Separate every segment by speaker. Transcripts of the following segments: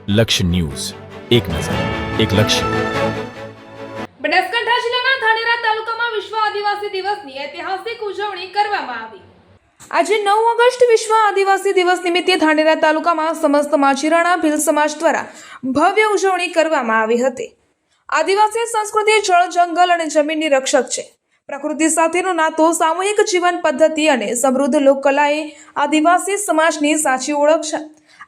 Speaker 1: લક્ષ્ય ન્યૂઝ, એક નજર, એક લક્ષ્ય.
Speaker 2: બનાસકાંઠા જિલ્લાના ધાનેરા તાલુકામાં વિશ્વ આદિવાસી દિવસની ઐતિહાસિક ઉજવણી કરવામાં આવી. આજે 9 ઓગસ્ટ વિશ્વ આદિવાસી દિવસ નિમિત્તે ધાનેરા તાલુકામાં સમસ્ત માજીરાણા ભીલ સમાજ દ્વારા ભવ્ય ઉજવણી કરવામાં આવી હતી. આદિવાસી સંસ્કૃતિ જળ, જંગલ અને જમીનની રક્ષક છે. પ્રકૃતિ સાથેનો નાતો, સામૂહિક જીવન પદ્ધતિ અને સમૃદ્ધ લોકકલા એ આદિવાસી સમાજની સાચી ઓળખ છે.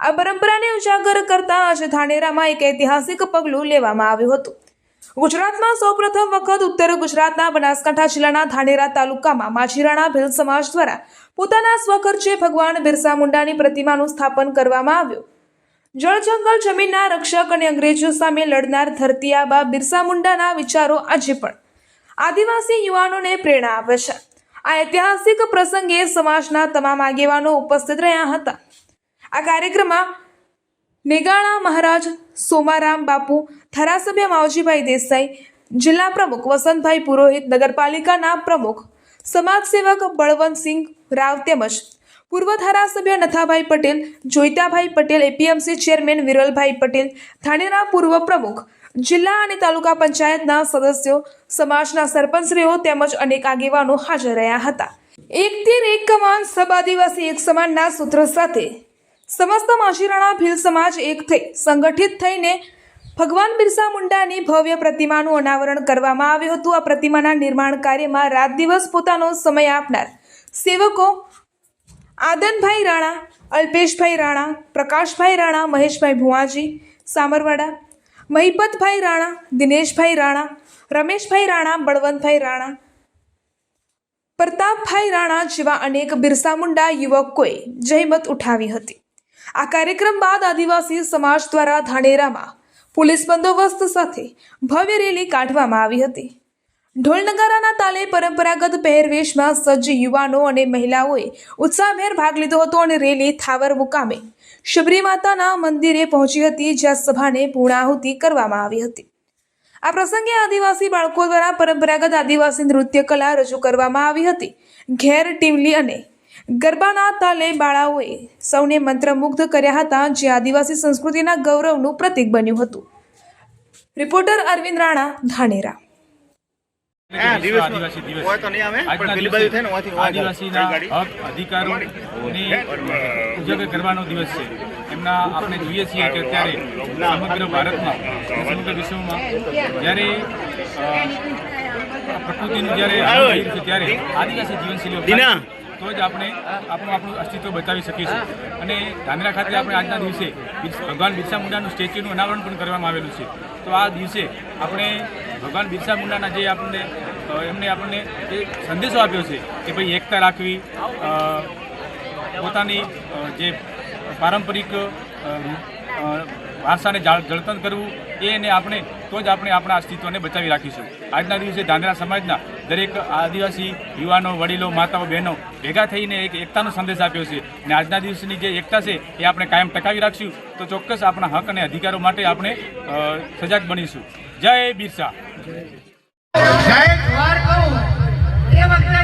Speaker 2: આ પરંપરાને ઉજાગર કરતા આજે ધાનેરામાં એક ઐતિહાસિક પગલું લેવામાં આવ્યું હતું. ગુજરાતમાં સૌપ્રથમ વખત ઉત્તર ગુજરાતના બનાસકાંઠા જિલ્લાના ધાનેરા તાલુકામાં માજીરાણા ભીલ સમાજ દ્વારા પોતાના સ્વખર્ચે ભગવાન બિરસા મુંડાની પ્રતિમાનું સ્થાપન કરવામાં આવ્યું. જળ, જંગલ, જમીનના રક્ષક અને અંગ્રેજો સામે લડનાર ધરતી આબા બિરસા મુંડાના વિચારો આજે પણ આદિવાસી યુવાનોને પ્રેરણા આપે છે. આ ઐતિહાસિક પ્રસંગે સમાજના તમામ આગેવાનો ઉપસ્થિત રહ્યા હતા. આ કાર્યક્રમમાં નેગાળા મહારાજ સોમારામ બાપુ, ધારાસભ્ય માવજીભાઈ દેસાઈ, જિલ્લા પ્રમુખ વસંતભાઈ પુરોહિત, નગરપાલિકાના પ્રમુખ સમાજસેવક બળવંતસિંહ રાવ તેમજ પૂર્વ ધારાસભ્ય નથાભાઈ પટેલ, જોઈતાભાઈ પટેલ, એપીએમસી ચેરમેન વિરલભાઈ પટેલ, ધાનેરા પૂર્વ પ્રમુખ, જિલ્લા અને તાલુકા પંચાયતના સદસ્યો, સમાજના સરપંચશ્રીઓ તેમજ અનેક આગેવાનો હાજર રહ્યા હતા. એક તીર એક કમાન, સબ આદિવાસી એક સમાનના સૂત્ર સાથે સમસ્ત માજીરાણા ભીલ સમાજ એક થઈ સંગઠિત થઈને ભગવાન બિરસા મુંડાની ભવ્ય પ્રતિમાનું અનાવરણ કરવામાં આવ્યું હતું. આ પ્રતિમાના નિર્માણ કાર્યમાં રાત દિવસ પોતાનો સમય આપનાર સેવકો આદનભાઈ રાણા, અલ્પેશભાઈ રાણા, પ્રકાશભાઈ રાણા, મહેશભાઈ ભુવાજી સામરવાડા, મહિપતભાઈ રાણા, દિનેશભાઈ રાણા, રમેશભાઈ રાણા, બળવંતભાઈ રાણા, પ્રતાપભાઈ રાણા જેવા અનેક બિરસા મુંડા યુવકોએ જહેમત ઉઠાવી હતી. આ કાર્યક્રમ બાદ આદિવાસી સમાજ દ્વારા ધાનેરામાં પોલીસ બંદોબસ્ત સાથે ભવ્ય રેલી કાઢવામાં આવી હતી. ઢોલ નગારાના તાલે પરંપરાગત પહેરવેશમાં સજ્જ યુવાનો અને મહિલાઓએ ઉત્સાહભેર ભાગ લીધો હતો અને રેલી થાવર મુકામે શબરી માતાના મંદિરે પહોંચી હતી, જ્યાં સભાને પૂર્ણાહુતિ કરવામાં આવી હતી. આ પ્રસંગે આદિવાસી બાળકો દ્વારા પરંપરાગત આદિવાસી નૃત્ય કલા રજૂ કરવામાં આવી હતી. ઘેર ટીમલી અને ગરબાના તાલે બાળાઓએ સૌને મંત્રમુગ્ધ કર્યા હતા, જે આદિવાસી સંસ્કૃતિના ગૌરવનું પ્રતીક બન્યું હતું. રિપોર્ટર અરવિંદ રાણા, ધાનેરા.
Speaker 3: આદિવાસીના હક અધિકારોને ઉજાગર કરવાનો દિવસ છે. એમના આપણે જોઈએ છીએ કે અત્યારે સમગ્ર ભારતમાં, સમગ્ર વિશ્વમાં જ્યારે પ્રકૃતિનું જ્યારે છે ત્યારે આદિવાસી જીવનશૈલીઓ તો જ આપણે આપણું અસ્તિત્વ બચાવી શકીશું. અને ધાનેરા ખાતે આપણે આજના દિવસે ભગવાન બિરસા મુંડાનું સ્ટેચ્યુનું અનાવરણ પણ કરવામાં આવેલું છે. તો આ દિવસે આપણે ભગવાન બિરસા મુંડાના જે એમને આપણને જે સંદેશો આપ્યો છે કે ભાઈ એકતા રાખવી, પોતાની જે પારંપરિક વારસાને જળતર કરવું, એને આપણે તો જ આપણે આપણા અસ્તિત્વને બચાવી રાખીશું. આજના દિવસે ધાનેરા સમાજના દરેક આદિવાસી યુવાનો, વડીલો, માતાઓ, બહેનો ભેગા થઈને એક એકતાનો સંદેશ આપ્યો છે. અને આજના દિવસની જે એકતા છે એ આપણે કાયમ ટકાવી રાખશું તો ચોક્કસ આપણા હક અને અધિકારો માટે આપણે સજાગ બનીશું. જય બિરસા.
Speaker 4: જય જવાહર કહું એ વખતે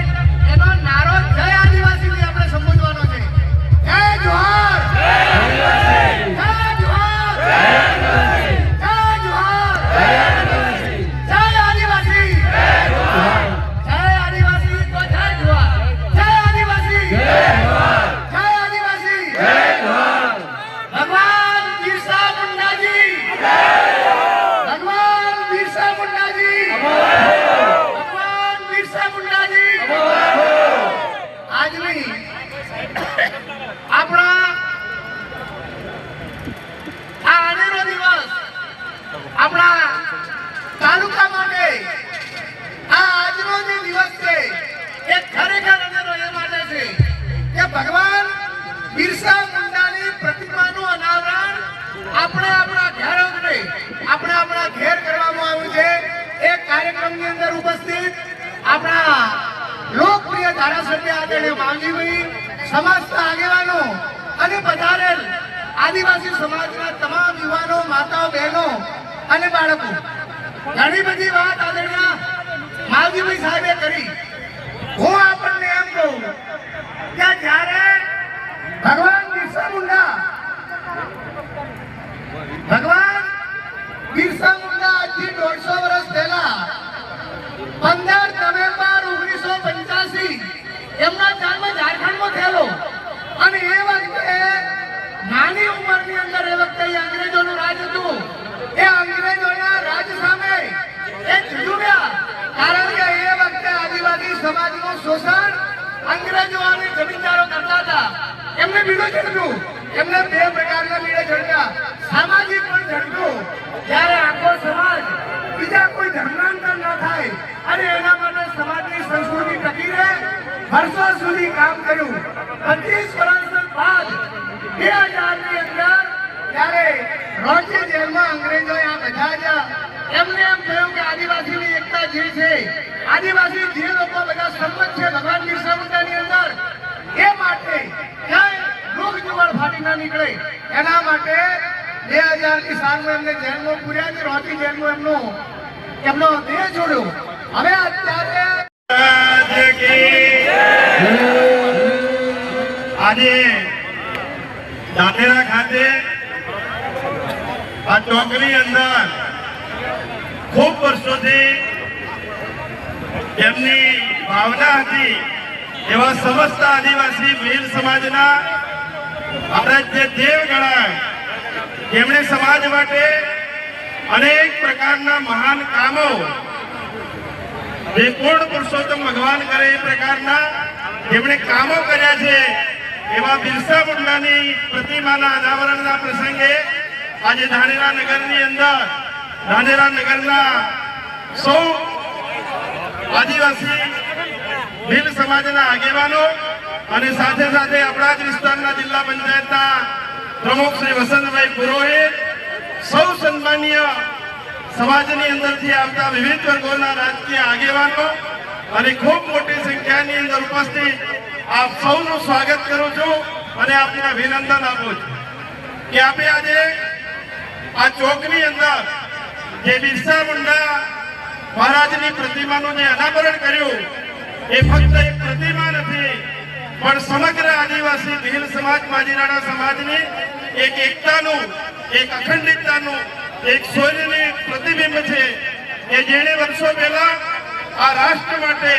Speaker 4: એનો નારો જય આદિવાસીથી આપણે સંબોધવાનો છે. જય જવાહર, જય આદિવાસી, જય જવાહર, જય આદિવાસી, જય જવાહર, જય આદિવાસી, જય આદિવાસી, જય જવાહર, જય આદિવાસી, તો જય જવાહર, જય આદિવાસી, જય જવાહર, જય આદિવાસી, જય જવાહર. ભગવાન બિરસા મુંડાજી, ભગવાન બિરસા મુંડાજી, ભગવાન બિરસા મુંડાજી. આજની આપણા આ અનેરો દિવસ આપણા તાલુકા માટે આ આજનો જે દિવસ છે એ ખરેખર અનેરો એ માટે છે કે ભગવાન બિરસા મુંડાની પ્રતિમાનું અનાવરણ આપણે આપણા ઘેર કરવામાં આવ્યું છે. એ કાર્યક્રમની અંદર ઉપસ્થિત આપણા લોકપ્રિય ધારાસભ્ય આદરણીય માવજીભાઈ, સમાજના આગેવાનો અને પધારેલ આદિવાસી સમાજના તમામ યુવાનો, માતાઓ, બહેનો અને બાળકો, ઘણી બધી વાત આદરણીય માવજીભાઈ સાહેબે કરી. હું આપણને એમ કહું કે જ્યારે ભગવાન બિરસા મુંડા એમને બે પ્રકારના લીડે ઝડપ્યા. સામાજિક પણ ઝડપ્યું, જ્યારે આખો સમાજ બીજા કોઈ ધર્માંતર ન થાય અને એના માટે સમાજની સંસ્કૃતિ ટકી રહે, વર્ષો સુધી કામ કર્યું. 25 વર્ષ બાદ 2000 ની અંદર ત્યારે રોજની જેલમાં અંગ્રેજોએ આ બધા જ એમને એમ કહ્યું કે આદિવાસીની એકતા જે છે, આદિવાસી જે લોકો બધા સંમત છે ભગવાન બિરસા મુંડાની અંદર, એ માટે ક્યાંય રોગ જુવાળ ફાટી ના નીકળે એના માટે 2000 ની સાલમાં એમને જેલમાં પૂર્યા છે. રોટી જેલમાં એમનો દેહ છોડ્યો. હવે અત્યારે
Speaker 5: આજે ધાનેરા ખાતે આ ચોકની અંદર ખૂબ વર્ષોથી એમની ભાવના હતી એવા સમસ્ત આદિવાસી ભીલ સમાજના આરાધ્ય દેવ ગણાય, જેમણે સમાજ માટે અનેક પ્રકારના મહાન કામો જે પૂર્ણ પુરુષોત્તમ ભગવાન કરે એ પ્રકારના જેમણે કામો કર્યા છે, એવા બિરસા મુંડાની પ્રતિમાના અનાવરણના પ્રસંગે આજે ધાનેરા નગરની અંદર ધાનેરા નગરના સૌ આદિવાસી ભીલ સમાજના આગેવાનો અને સાથે સાથે આપણા જ વિસ્તારના જિલ્લા પંચાયતના પ્રમુખ શ્રી વસંતભાઈ પુરોહિત, સૌ સન્માનીય સમાજની અંદરથી આવતા વિવિધ વર્ગોના રાજકીય આગેવાનો અને ખૂબ મોટી સંખ્યાની અંદર ઉપસ્થિત આપ સૌનું સ્વાગત કરું છું અને આપને અભિનંદન આપું છું કે આપણે આજે આ ચોકની અંદર જે બિરસા મુંડા મહારાજની પ્રતિમાનું જે અનાવરણ કર્યું એ ફક્ત એક પ્રતિમા નથી, પણ સમગ્ર આદિવાસી ભીલ સમાજ માજીરાણા સમાજની એક એકતાનું, એક અખંડિતતાનું, એક શૌર્યનું પ્રતિબિંબ છે કે જેણે વર્ષો પહેલા આ રાષ્ટ્ર માટે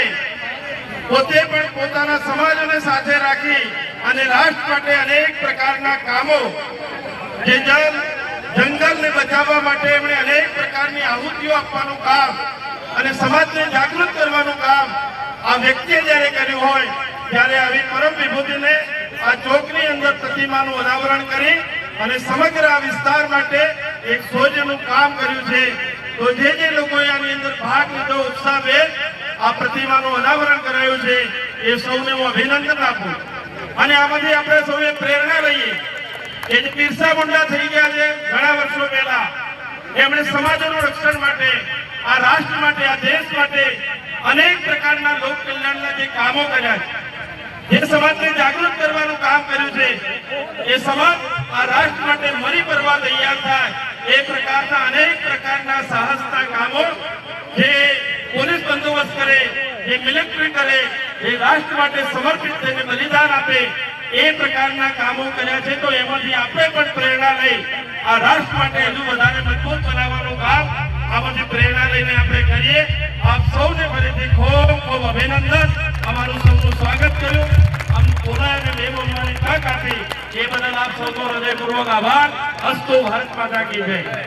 Speaker 5: પોતે પણ પોતાના સમાજને સાથે રાખી અને રાષ્ટ્ર માટે અનેક પ્રકારના કામો, જે જંગલને બચાવવા માટે એમણે અનેક પ્રકારની આહુતિઓ આપવાનું કામ અને સમાજને જાગૃત કરવાનું કામ આ વ્યક્તિએ જ્યારે કર્યું હોય ત્યારે આવી પરમ વિભૂતિને આ ચોકની અંદર પ્રતિમાનું અનાવરણ કરી અને સમગ્ર આ વિસ્તાર માટે એક શૌર્યનું કામ કર્યું છે. તો જે લોકોએ આની અંદર ભાગ લીધો, ઉત્સાહભેર આ પ્રતિમાનું અનાવરણ કરાયું છે, એ સૌને હું અભિનંદન આપું અને આમાંથી આપણે સૌએ પ્રેરણા લઈએ કે જે બિરસા મુંડા થઈ ગયા છે ઘણા વર્ષો પહેલા, એમણે સમાજોનું રક્ષણ માટે, આ રાષ્ટ્ર માટે, આ દેશ માટે અનેક પ્રકારના લોક કલ્યાણના જે કામો કર્યા છે, જે સમાજને જાગૃત કરવાનું કામ કર્યું છે, એ સમાજ આ રાષ્ટ્ર માટે મરી પરવા તૈયાર થાય એ પ્રકારના અનેક પ્રકારના સાહસના કામો, જે પોલીસ બંદોબસ્ત કરે, જે મિલિટરી કરે, જે રાષ્ટ્ર માટે સમર્પિત થઈને બલિદાન આપે, એ પ્રકારના કામો કર્યા છે. તો એમાંથી આપણે પણ પ્રેરણા લઈ આ રાષ્ટ્ર માટે હજુ વધારે મજબૂત બનાવવાનું કામ આમાંથી પ્રેરણા લઈને આપણે કરીએ. આપ સૌને ફરીથી ખૂબ ખૂબ અભિનંદન, અમારું સૌનું સ્વાગત કર્યું, આમ બોલાય અને બોલવાની તક આપી એ બદલ આપ સૌનો હૃદયપૂર્વક આભાર. અસ્તુ ભારત માતા કી જય.